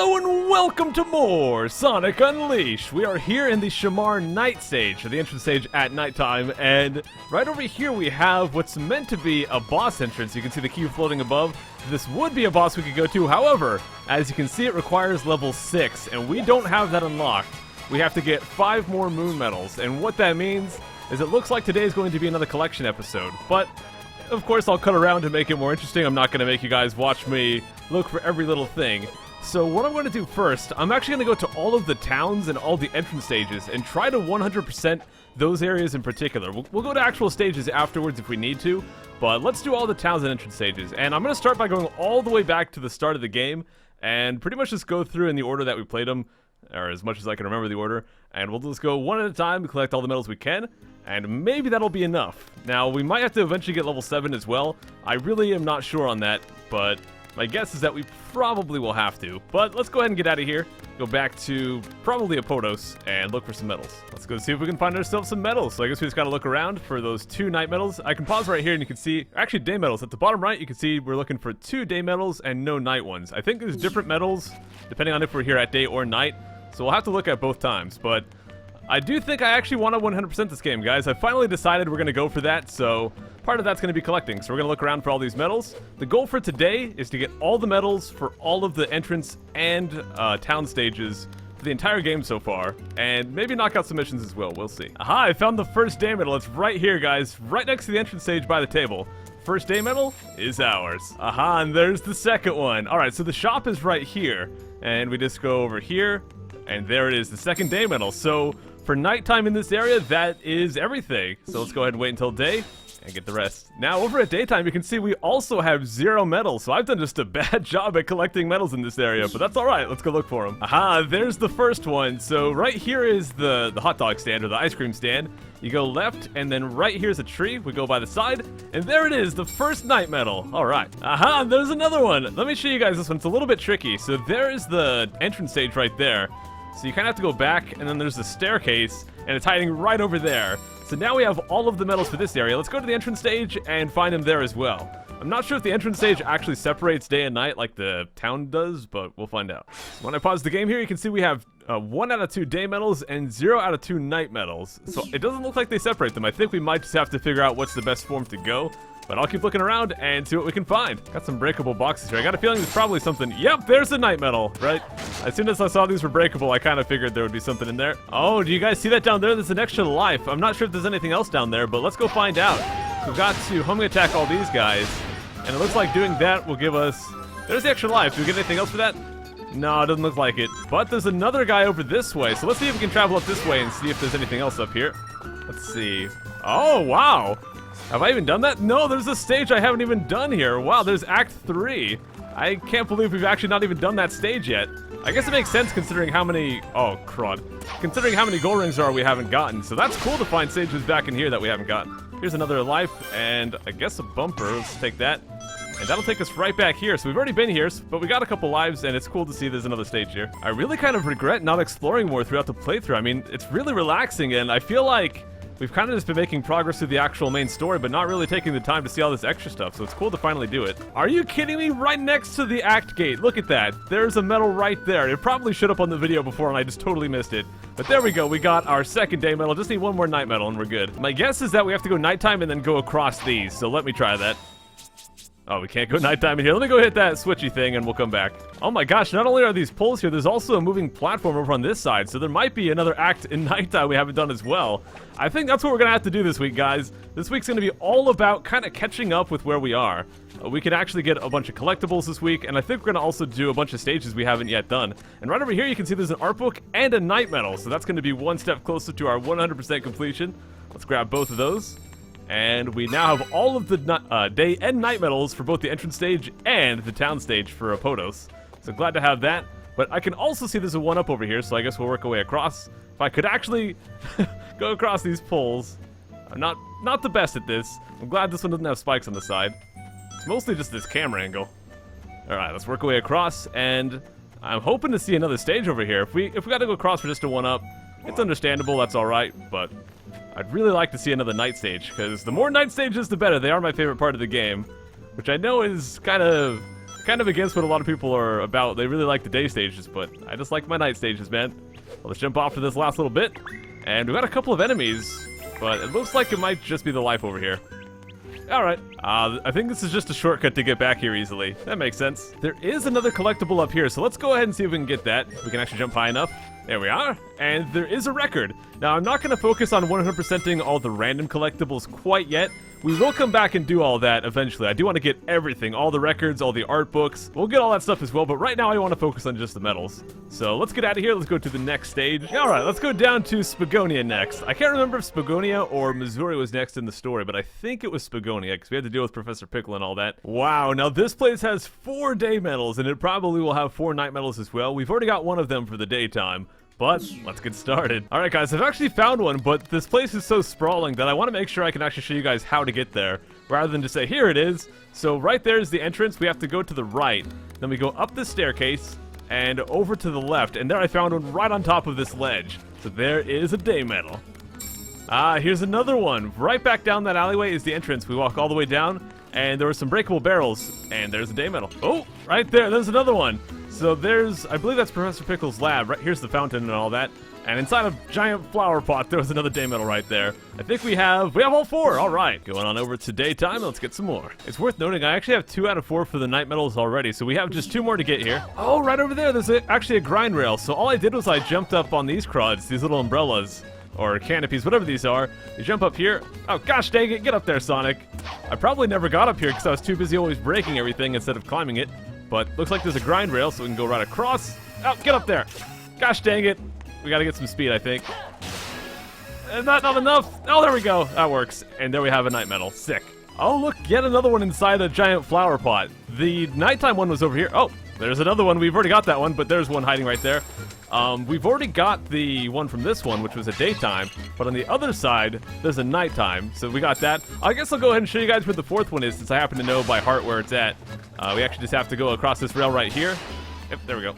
Hello and welcome to more Sonic Unleashed! We are here in the Shamar night stage, or the entrance stage at nighttime, and right over here we have what's meant to be a boss entrance. You can see the cube floating above. This would be a boss we could go to, however, as you can see it requires level 6, and we don't have that unlocked. We have to get 5 more moon medals, and what that means is it looks like today is going to be another collection episode, but of course I'll cut around to make it more interesting. I'm not going to make you guys watch me look for every little thing. So what I'm going to do first, I'm actually going to go to all of the towns and all the entrance stages and try to 100% those areas in particular. We'll go to actual stages afterwards if we need to, but let's do all the towns and entrance stages. And I'm going to start by going all the way back to the start of the game and pretty much just go through in the order that we played them, or as much as I can remember the order, and we'll just go one at a time, collect all the medals we can, and maybe that'll be enough. Now, we might have to eventually get level 7 as well. I really am not sure on that, but my guess is that we probably will have to. But let's go ahead and get out of here, go back to probably Apotos, and look for some medals. Let's go see if we can find ourselves some medals. So I guess we just gotta look around for those 2 night medals. I can pause right here and you can see, actually day medals. At the bottom right, you can see we're looking for 2 day medals and no night ones. I think there's different medals depending on if we're here at day or night. So we'll have to look at both times, but I do think I actually want to 100% this game, guys. I finally decided we're going to go for that, so part of that's going to be collecting. So we're going to look around for all these medals. The goal for today is to get all the medals for all of the entrance and town stages for the entire game so far, and maybe knock out some missions as well. We'll see. Aha, I found the first day medal. It's right here, guys, right next to the entrance stage by the table. First day medal is ours. Aha, and there's the second one. All right, so the shop is right here, and we just go over here, and there it is, the second day medal. So for nighttime in this area, that is everything. So let's go ahead and wait until day and get the rest. Now, over at daytime, you can see we also have 0 medals. So I've done just a bad job at collecting medals in this area, but that's all right. Let's go look for them. Aha, there's the first one. So right here is the hot dog stand, or the ice cream stand. You go left, and then right here's a tree. We go by the side, and there it is, the first night medal. All right. Aha, there's another one. Let me show you guys this one. It's a little bit tricky. So there is the entrance stage right there. So you kind of have to go back, and then there's a staircase, and it's hiding right over there. So now we have all of the medals for this area. Let's go to the entrance stage and find them there as well. I'm not sure if the entrance stage actually separates day and night like the town does, but we'll find out. So when I pause the game here, you can see we have 1 out of 2 day medals and 0 out of 2 night medals. So it doesn't look like they separate them. I think we might just have to figure out what's the best form to go. But I'll keep looking around and see what we can find. Got some breakable boxes here. I got a feeling there's probably something. Yep, there's a night medal, right? As soon as I saw these were breakable, I kind of figured there would be something in there. Oh, do you guys see that down there? There's an extra life. I'm not sure if there's anything else down there, but let's go find out. We've got to homing attack all these guys, and it looks like doing that will give us... There's the extra life. Do we get anything else for that? No, it doesn't look like it. But there's another guy over this way, so let's see if we can travel up this way and see if there's anything else up here. Let's see. Oh, wow. Have I even done that? No, there's a stage I haven't even done here. Wow, there's Act 3. I can't believe we've actually not even done that stage yet. I guess it makes sense considering how many... Oh, crud. Considering how many gold rings there are we haven't gotten. So that's cool to find stages back in here that we haven't gotten. Here's another life, and I guess a bumper. Let's take that. And that'll take us right back here. So we've already been here, but we got a couple lives, and it's cool to see there's another stage here. I really kind of regret not exploring more throughout the playthrough. I mean, it's really relaxing, and I feel like we've kind of just been making progress through the actual main story, but not really taking the time to see all this extra stuff, so it's cool to finally do it. Are you kidding me? Right next to the act gate. Look at that. There's a medal right there. It probably showed up on the video before, and I just totally missed it. But there we go. We got our second day medal. Just need 1 more night medal, and we're good. My guess is that we have to go nighttime and then go across these, so let me try that. Oh, we can't go nighttime in here. Let me go hit that switchy thing and we'll come back. Oh my gosh, not only are these poles here, there's also a moving platform over on this side, so there might be another act in nighttime we haven't done as well. I think that's what we're gonna have to do this week, guys. This week's gonna be all about kind of catching up with where we are. We could actually get a bunch of collectibles this week, and I think we're gonna also do a bunch of stages we haven't yet done. And right over here, you can see there's an art book and a night medal, so that's gonna be 1 step closer to our 100% completion. Let's grab both of those. And we now have all of the day and night medals for both the entrance stage and the town stage for Apotos. So glad to have that. But I can also see there's a 1-up over here, so I guess we'll work our way across. If I could actually go across these poles. I'm not the best at this. I'm glad this one doesn't have spikes on the side. It's mostly just this camera angle. Alright, let's work our way across, and I'm hoping to see another stage over here. If we got to go across for just a 1-up, it's understandable, that's alright, but I'd really like to see another night stage, because the more night stages, the better. They are my favorite part of the game, which I know is kind of kind of against what a lot of people are about. They really like the day stages, but I just like my night stages, man. Well, let's jump off to this last little bit. And we got a couple of enemies, but it looks like it might just be the life over here. Alright, I think this is just a shortcut to get back here easily. That makes sense. There is another collectible up here, so let's go ahead and see if we can get that. We can actually jump high enough. There we are, and there is a record. Now, I'm not going to focus on 100%ing all the random collectibles quite yet. We will come back and do all that eventually. I do want to get everything, all the records, all the art books. We'll get all that stuff as well, but right now I want to focus on just the medals. So let's get out of here. Let's go to the next stage. All right, let's go down to Spagonia next. I can't remember if Spagonia or Missouri was next in the story, but I think it was Spagonia because we had to deal with Professor Pickle and all that. Wow, now this place has 4 day medals, and it probably will have 4 night medals as well. We've already got one of them for the daytime. But let's get started. All right, guys, I've actually found one, but this place is so sprawling that I want to make sure I can actually show you guys how to get there, rather than just say, here it is. So right there is the entrance. We have to go to the right. Then we go up the staircase and over to the left. And there I found one right on top of this ledge. So there is a day medal. Here's another one. Right back down that alleyway is the entrance. We walk all the way down, and there were some breakable barrels, and there's a day medal. Oh, right there's another one. So there's, I believe that's Professor Pickle's lab. Right here's the fountain and all that. And inside a giant flower pot, there was another day medal right there. I think we have all 4. All right, going on over to daytime. Let's get some more. It's worth noting, I actually have 2 out of 4 for the night medals already. So we have just 2 more to get here. Oh, right over there, there's actually a grind rail. So all I did was I jumped up on these CRUDs, these little umbrellas. Or canopies, whatever these are. You jump up here. Oh, gosh dang it, get up there, Sonic. I probably never got up here because I was too busy always breaking everything instead of climbing it. But looks like there's a grind rail, so we can go right across. Oh, get up there. Gosh dang it. We gotta get some speed, I think. Not enough. Oh, there we go. That works. And there we have a night medal. Sick. Oh, look, yet another one inside a giant flower pot. The nighttime one was over here. Oh, there's another one. We've already got that one, but there's one hiding right there. We've already got the one from this one, which was a daytime, but on the other side, there's a nighttime, so we got that. I guess I'll go ahead and show you guys where the 4th one is, since I happen to know by heart where it's at. We actually just have to go across this rail right here. Yep, there we go.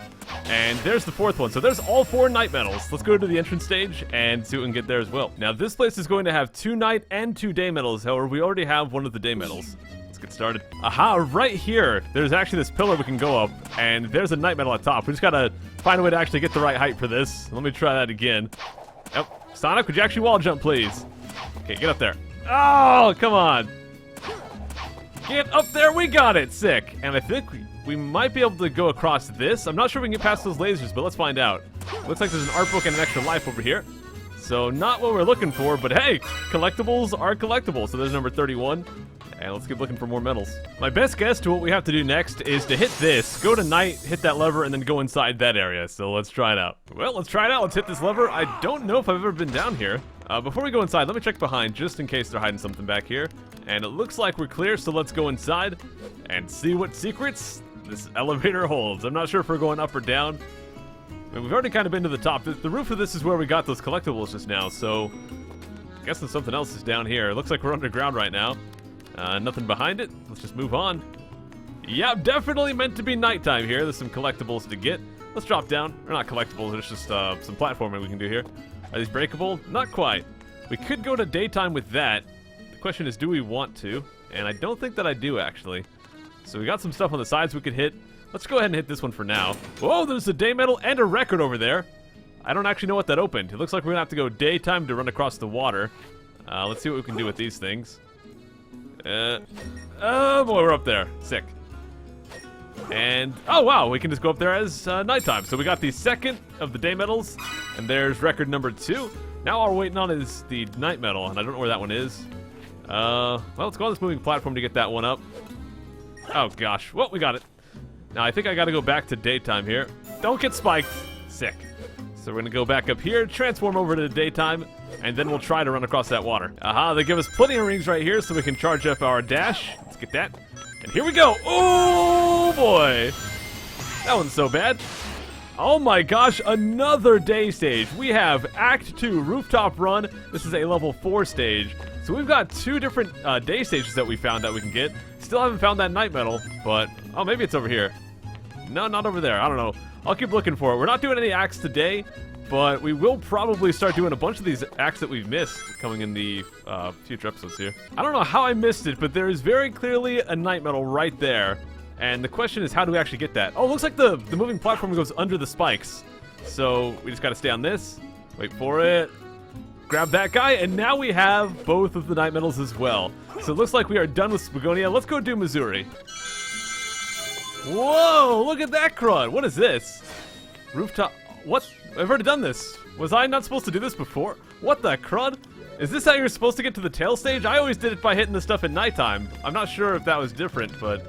And there's the 4th one, so there's all 4 night medals. Let's go to the entrance stage and see what we can get there as well. Now, this place is going to have 2 night and 2 day medals, however, we already have one of the day medals. Get started. Aha, right here, there's actually this pillar we can go up, and there's a night medal at top. We just gotta find a way to actually get the right height for this. Let me try that again. Yep. Sonic, would you actually wall jump, please? Okay, get up there. Oh, come on. Get up there, we got it. Sick. And I think we might be able to go across this. I'm not sure if we can get past those lasers, but let's find out. Looks like there's an art book and an extra life over here. So not what we're looking for, but hey, collectibles are collectibles. So there's number 31. And let's keep looking for more medals. My best guess to what we have to do next is to hit this, go to night, hit that lever, and then go inside that area. So let's try it out. Well, let's try it out. Let's hit this lever. I don't know if I've ever been down here. Before we go inside, let me check behind just in case they're hiding something back here. And it looks like we're clear, so let's go inside and see what secrets this elevator holds. I'm not sure if we're going up or down. I mean, we've already kind of been to the top. The roof of this is where we got those collectibles just now, so I'm guessing something else is down here. It looks like we're underground right now. Nothing behind it. Let's just move on. Yeah, definitely meant to be nighttime here. There's some collectibles to get. Let's drop down. Or not collectibles, there's just some platforming we can do here. Are these breakable? Not quite. We could go to daytime with that. The question is, do we want to? And I don't think that I do, actually. So we got some stuff on the sides we could hit. Let's go ahead and hit this one for now. Whoa, there's a day medal and a record over there. I don't actually know what that opened. It looks like we're gonna have to go daytime to run across the water. Let's see what we can do with these things. Oh boy, we're up there. Sick. And, oh wow, we can just go up there as nighttime. So we got the 2nd of the day medals, and there's record number 2. Now all we're waiting on is the night medal, and I don't know where that one is. Well, let's go on this moving platform to get that one up. Oh gosh, well, we got it. Now I think I gotta go back to daytime here. Don't get spiked. Sick. So we're gonna go back up here, transform over to daytime, and then we'll try to run across that water. Aha, they give us plenty of rings right here so we can charge up our dash. Let's get that. And here we go. Oh boy. That one's so bad. Oh my gosh, another day stage. We have Act 2, Rooftop Run. This is a level 4 stage. So we've got 2 different day stages that we found that we can get. Still haven't found that night medal, but, oh, maybe it's over here. No, not over there. I don't know. I'll keep looking for it. We're not doing any acts today, but we will probably start doing a bunch of these acts that we've missed coming in the future episodes here. I don't know how I missed it, but there is very clearly a night medal right there. And the question is, how do we actually get that? Oh, looks like the moving platform goes under the spikes. So we just gotta stay on this, wait for it, grab that guy, and now we have both of the night medals as well. So it looks like we are done with Spagonia. Let's go do Missouri. Whoa, look at that CRUD. What is this? Rooftop, what? I've already done this. Was I not supposed to do this before? What the CRUD? Is this how you're supposed to get to the tail stage? I always did it by hitting the stuff at nighttime. I'm not sure if that was different, but...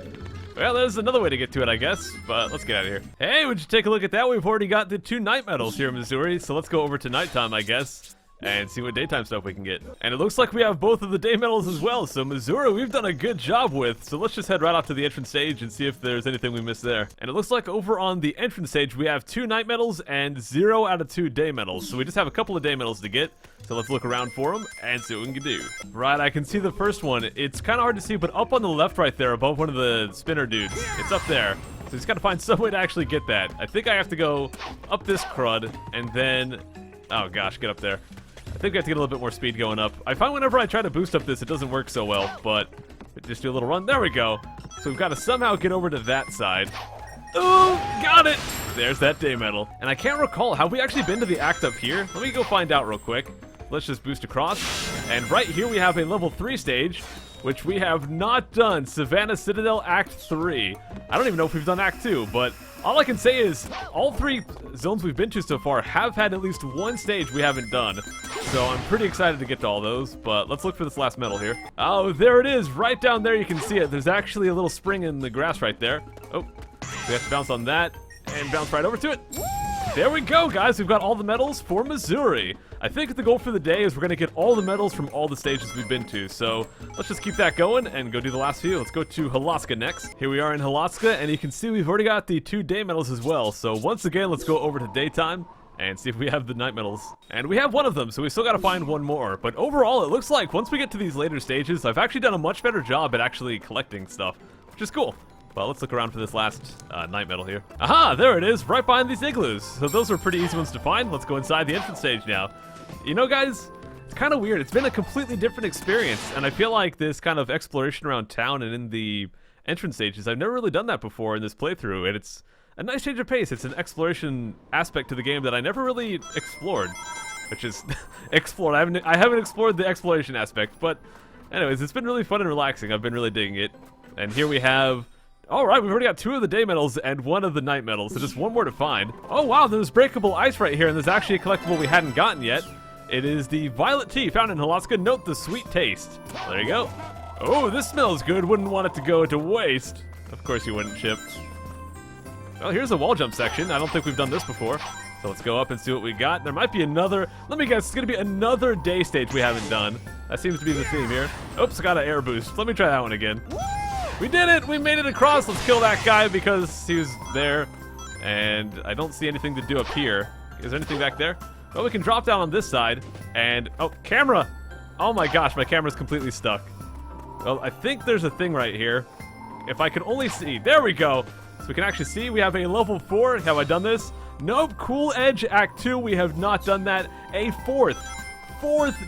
well, there's another way to get to it, I guess, but let's get out of here. Hey, would you take a look at that? We've already got the 2 night medals here in Missouri, so let's go over to nighttime, I guess, and see what daytime stuff we can get. And it looks like we have both of the day medals as well, so Missouri we've done a good job with, so let's just head right off to the entrance stage and see if there's anything we missed there. And it looks like over on the entrance stage we have 2 night medals and 0 out of 2 day medals, so we just have a couple of day medals to get. So let's look around for them and see what we can do. Right, I can see the first one. It's kind of hard to see, but up on the left right there, above one of the spinner dudes, it's up there. So just got to find some way to actually get that. I think I have to go up this CRUD and then... oh gosh, get up there. I think we have to get a little bit more speed going up. I find whenever I try to boost up this, it doesn't work so well, but just do a little run. There we go. So we've got to somehow get over to that side. Oh, got it! There's that day medal. And I can't recall, have we actually been to the act up here? Let me go find out real quick. Let's just boost across. And right here we have a level 3 stage, which we have not done. Savannah Citadel Act 3. I don't even know if we've done Act 2, but all I can say is all 3 zones we've been to so far have had at least 1 stage we haven't done. So I'm pretty excited to get to all those, but let's look for this last medal here. Oh, there it is. Right down there you can see it. There's actually a little spring in the grass right there. Oh, we have to bounce on that and bounce right over to it. There we go, guys. We've got all the medals for Missouri. I think the goal for the day is we're going to get all the medals from all the stages we've been to. So let's just keep that going and go do the last few. Let's go to Hilaska next. Here we are in Hilaska, and you can see we've already got the 2 day medals as well. So once again, let's go over to daytime and see if we have the night medals. And we have one of them, so we still got to find one more. But overall, it looks like once we get to these later stages, I've actually done a much better job at actually collecting stuff, which is cool. Well, let's look around for this last night medal here. Aha, there it is, right behind these igloos. So those are pretty easy ones to find. Let's go inside the entrance stage now. You know, guys, it's kind of weird. It's been a completely different experience, and I feel like this kind of exploration around town and in the entrance stages, I've never really done that before in this playthrough, and it's a nice change of pace. It's an exploration aspect to the game that I never really explored, which is explored. I haven't explored the exploration aspect, but anyways, it's been really fun and relaxing. I've been really digging it. And here we have... all right, we've already got 2 of the day medals and 1 of the night medals, so just 1 more to find. Oh wow, there's breakable ice right here, and there's actually a collectible we hadn't gotten yet. It is the violet tea found in Hilaska. Note the sweet taste. There you go. Oh, this smells good. Wouldn't want it to go to waste. Of course you wouldn't, Chip. Well, here's a wall jump section. I don't think we've done this before. So let's go up and see what we got. There might be another, let me guess, it's gonna be another day stage we haven't done. That seems to be the theme here. Oops, got an air boost. Let me try that one again. We did it! We made it across! Let's kill that guy because he was there. And I don't see anything to do up here. Is there anything back there? Well, we can drop down on this side. And, oh, camera! Oh my gosh, my camera's completely stuck. Well, I think there's a thing right here. If I could only see. There we go! So we can actually see we have a level 4. Have I done this? Nope. Cool Edge Act 2. We have not done that. A fourth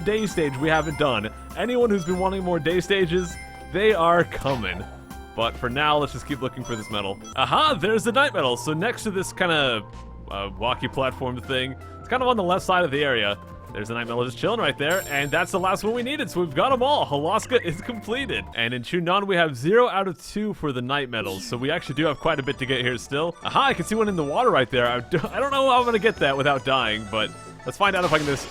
day stage we haven't done. Anyone who's been wanting more day stages, they are coming. But for now, let's just keep looking for this medal. Aha, there's the night medal. So next to this kind of walkie platform thing, it's kind of on the left side of the area. There's the night medal just chilling right there, and that's the last one we needed, so we've got them all. Hilaska is completed. And in Chunan, we have 0 out of 2 for the night medals, so we actually do have quite a bit to get here still. Aha, I can see one in the water right there. I don't know how I'm gonna get that without dying, but let's find out if I can just...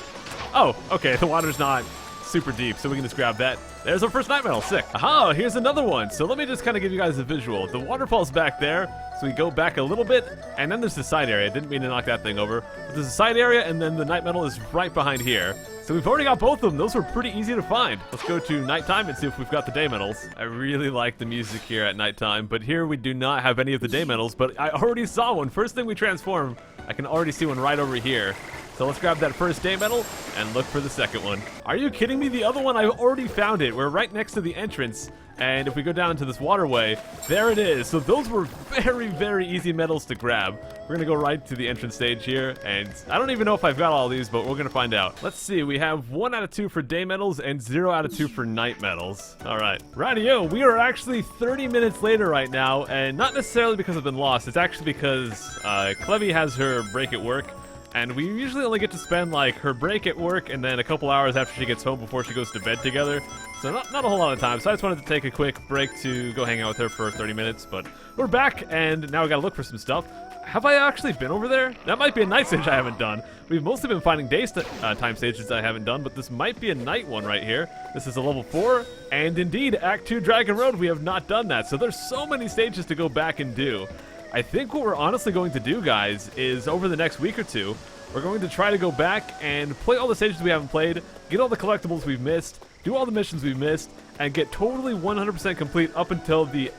oh, okay, the water's not super deep, so we can just grab that. There's our first night medal, sick. Aha, here's another one. So let me just kind of give you guys a visual. The waterfall's back there, so we go back a little bit, and then there's the side area. Didn't mean to knock that thing over. But there's a side area, and then the night medal is right behind here. So we've already got both of them. Those were pretty easy to find. Let's go to nighttime and see if we've got the day medals. I really like the music here at nighttime, but here we do not have any of the day medals, but I already saw one. First thing we transform, I can already see one right over here. So let's grab that first day medal and look for the second one. Are you kidding me? The other one, I already found it. We're right next to the entrance, And if we go down into this waterway, there it is. So those were very, very easy medals to grab. We're gonna go right to the entrance stage here, and I don't even know if I've got all these, but we're gonna find out. Let's see, we have 1 out of 2 for day medals and 0 out of 2 for night medals. All right, rightio, we are actually 30 minutes later right now, and not necessarily because I've been lost. It's actually because Clevy has her break at work. And we usually only get to spend like her break at work and then a couple hours after she gets home before she goes to bed together. So not a whole lot of time. So I just wanted to take a quick break to go hang out with her for 30 minutes. But we're back, and now we gotta look for some stuff. Have I actually been over there? That might be a night stage I haven't done. We've mostly been finding day time stages I haven't done, but this might be a night one right here. This is a level 4, and indeed, Act 2 Dragon Road, we have not done that. So there's so many stages to go back and do. I think what we're honestly going to do, guys, is over the next week or two, we're going to try to go back and play all the stages we haven't played, get all the collectibles we've missed, do all the missions we've missed, and get totally 100% complete up until the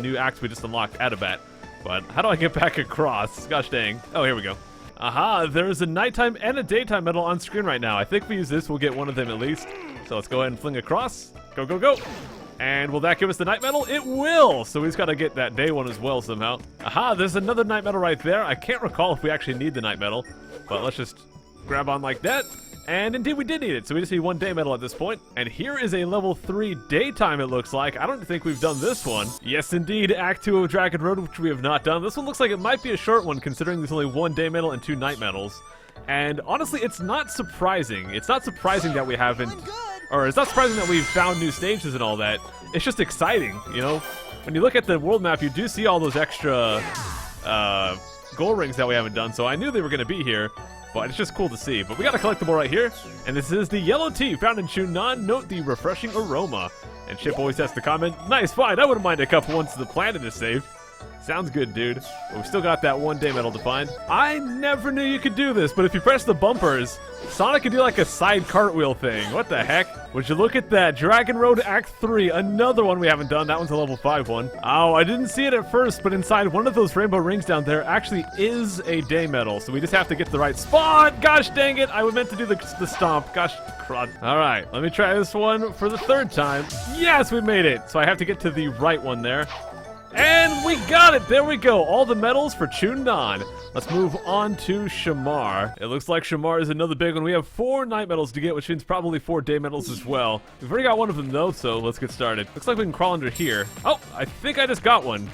new act we just unlocked, Adabat. But how do I get back across? Gosh dang. Oh, here we go. Aha, there's a nighttime and a daytime medal on screen right now. I think if we use this, we'll get one of them at least. So let's go ahead and fling across. Go, go, go. And will that give us the night medal? It will! So we've got to get that day one as well somehow. Aha, there's another night medal right there. I can't recall if we actually need the night medal, but let's just grab on like that. And indeed we did need it, so we just need 1 day medal at this point. And here is a level 3 daytime, it looks like. I don't think we've done this one. Yes, indeed, Act 2 of Dragon Road, which we have not done. This one looks like it might be a short one, considering there's only 1 day medal and 2 night medals. And honestly, it's not surprising. It's not surprising that we haven't... Or it's not surprising that we've found new stages and all that. It's just exciting, you know? When you look at the world map, you do see all those extra gold rings that we haven't done, so I knew they were going to be here, but it's just cool to see. But we got a collectible right here, and this is the yellow tea found in Chunan. Note the refreshing aroma. And Chip always has to comment, nice find, I wouldn't mind a couple once the planet is safe. Sounds good, dude. But we still got that 1 day medal to find. I never knew you could do this, but if you press the bumpers, Sonic can do like a side cartwheel thing. What the heck? Would you look at that? Dragon Road Act 3, another one we haven't done. That one's a level 5 one. Oh, I didn't see it at first, but inside one of those rainbow rings down there actually is a day medal. So we just have to get the right spot. Gosh dang it. I meant to do the stomp. Gosh, crud. All right, let me try this one for the 3rd time. Yes, we made it. So I have to get to the right one there. And we got it! There we go! All the medals for Chunan. Let's move on to Shamar. It looks like Shamar is another big one. We have 4 night medals to get, which means probably 4 day medals as well. We've already got one of them though, so let's get started. Looks like we can crawl under here. Oh, I think I just got one.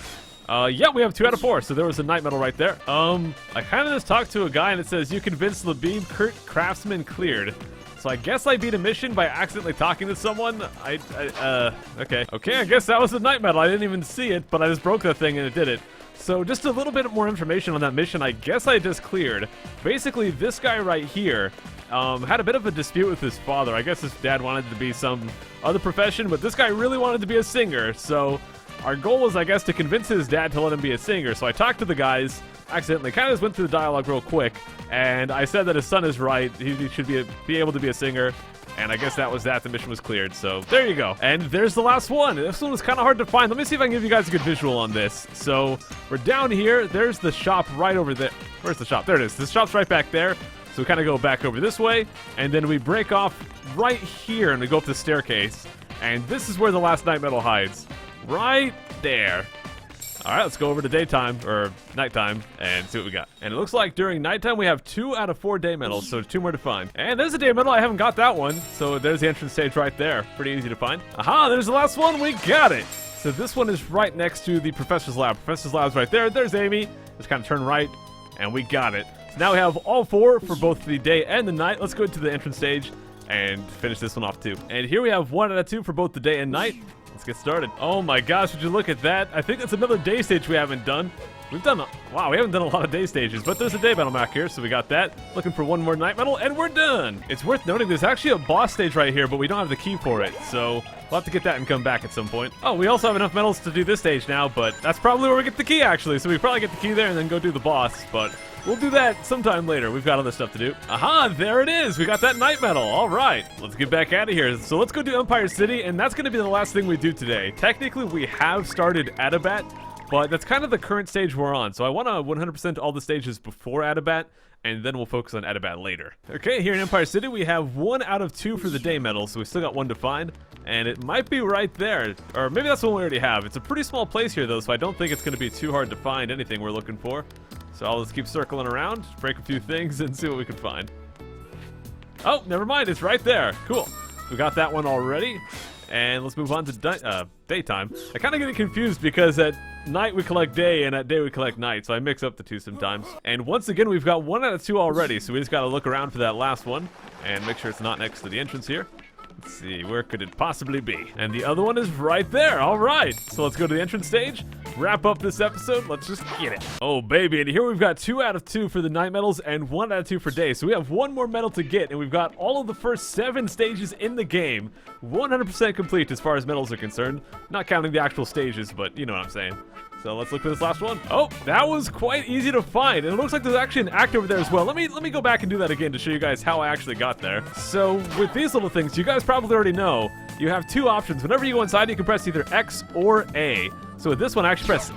Yeah, we have 2 out of 4, so there was a night medal right there. I kind of just talked to a guy and it says, you convinced Labib Kurt Craftsman cleared. So I guess I beat a mission by accidentally talking to someone. Okay. Okay, I guess that was the night medal. I didn't even see it, but I just broke that thing and it did it. So just a little bit more information on that mission I guess I just cleared. Basically, this guy right here had a bit of a dispute with his father. I guess his dad wanted to be some other profession, but this guy really wanted to be a singer. So our goal was, I guess, to convince his dad to let him be a singer. So I talked to the guys, accidentally, kind of just went through the dialogue real quick, and I said that his son is right. He should be able to be a singer, and I guess that was that. The mission was cleared, so there you go. And there's the last one. This one was kind of hard to find. Let me see if I can give you guys a good visual on this. So we're down here. There's the shop right over there. Where's the shop? There it is. The shop's right back there. So we kind of go back over this way, and then we break off right here, and we go up the staircase. And this is where the last night medal hides. Right there. Alright, let's go over to daytime, or nighttime, and see what we got. And it looks like during nighttime we have 2 out of 4 day medals, so 2 more to find. And there's a day medal, I haven't got that one, so there's the entrance stage right there. Pretty easy to find. Aha, there's the last one, we got it! So this one is right next to the Professor's Lab. Professor's Lab's right there, there's Amy. Just kind of turn right, and we got it. So now we have all 4 for both the day and the night. Let's go to the entrance stage and finish this one off too. And here we have 1 out of 2 for both the day and night. Let's get started. Oh my gosh, would you look at that? I think that's another day stage we haven't done. We've done, wow, we haven't done a lot of day stages, but there's a day medal back here, so we got that. Looking for 1 more night medal, and we're done. It's worth noting there's actually a boss stage right here, but we don't have the key for it, so we'll have to get that and come back at some point. Oh, we also have enough medals to do this stage now, but that's probably where we get the key, actually, so we probably get the key there and then go do the boss, but we'll do that sometime later. We've got other stuff to do. Aha, there it is. We got that night medal. All right, let's get back out of here. So let's go do Empire City, and that's going to be the last thing we do today. Technically, we have started Adabat, but that's kind of the current stage we're on. So I want to 100% all the stages before Adabat, and then we'll focus on Adabat later. Okay, here in Empire City, we have 1 out of 2 for the day medal, so we still got 1 to find, and it might be right there, or maybe that's the one we already have. It's a pretty small place here, though, so I don't think it's going to be too hard to find anything we're looking for. So I'll just keep circling around, break a few things, and see what we can find. Oh, never mind, it's right there. Cool. We got that one already. And let's move on to daytime. I kind of get confused because at night we collect day and at day we collect night, so I mix up the two sometimes. And once again, we've got 1 out of 2 already, so we just got to look around for that last one and make sure it's not next to the entrance here. Let's see, where could it possibly be? And the other one is right there. All right, so let's go to the entrance stage, wrap up this episode. Let's just get it. Oh, baby, and here we've got 2 out of 2 for the night medals and 1 out of 2 for day. So we have 1 more medal to get, and we've got all of the first 7 stages in the game 100% complete as far as medals are concerned. Not counting the actual stages, but you know what I'm saying. So let's look for this last one. Oh, that was quite easy to find. And it looks like there's actually an act over there as well. Let me go back and do that again to show you guys how I actually got there. So with these little things, you guys probably already know, you have 2 options. Whenever you go inside, you can press either X or A. So with this one, I actually press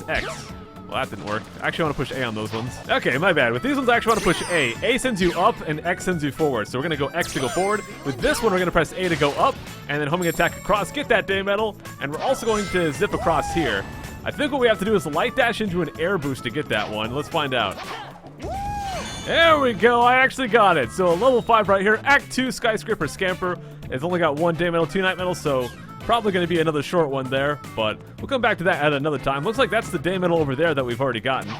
X. Well, that didn't work. I actually want to push A on those ones. Okay, my bad. With these ones, I actually want to push A. A sends you up, and X sends you forward. So we're going to go X to go forward. With this one, we're going to press A to go up, and then homing attack across, get that day medal. And we're also going to zip across here. I think what we have to do is light dash into an air boost to get that one. Let's find out. There we go. I actually got it. So level 5 right here. Act 2 Skyscraper Scamper. It's only got 1 day medal, 2 night medal, so probably going to be another short one there. But we'll come back to that at another time. Looks like that's the day medal over there that we've already gotten.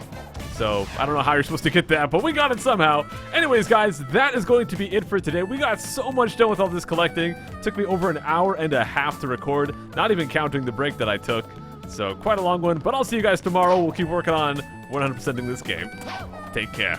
So I don't know how you're supposed to get that, but we got it somehow. Anyways, guys, that is going to be it for today. We got so much done with all this collecting. Took me over an hour and a half to record, not even counting the break that I took. So quite a long one, but I'll see you guys tomorrow. We'll keep working on 100%ing this game. Take care.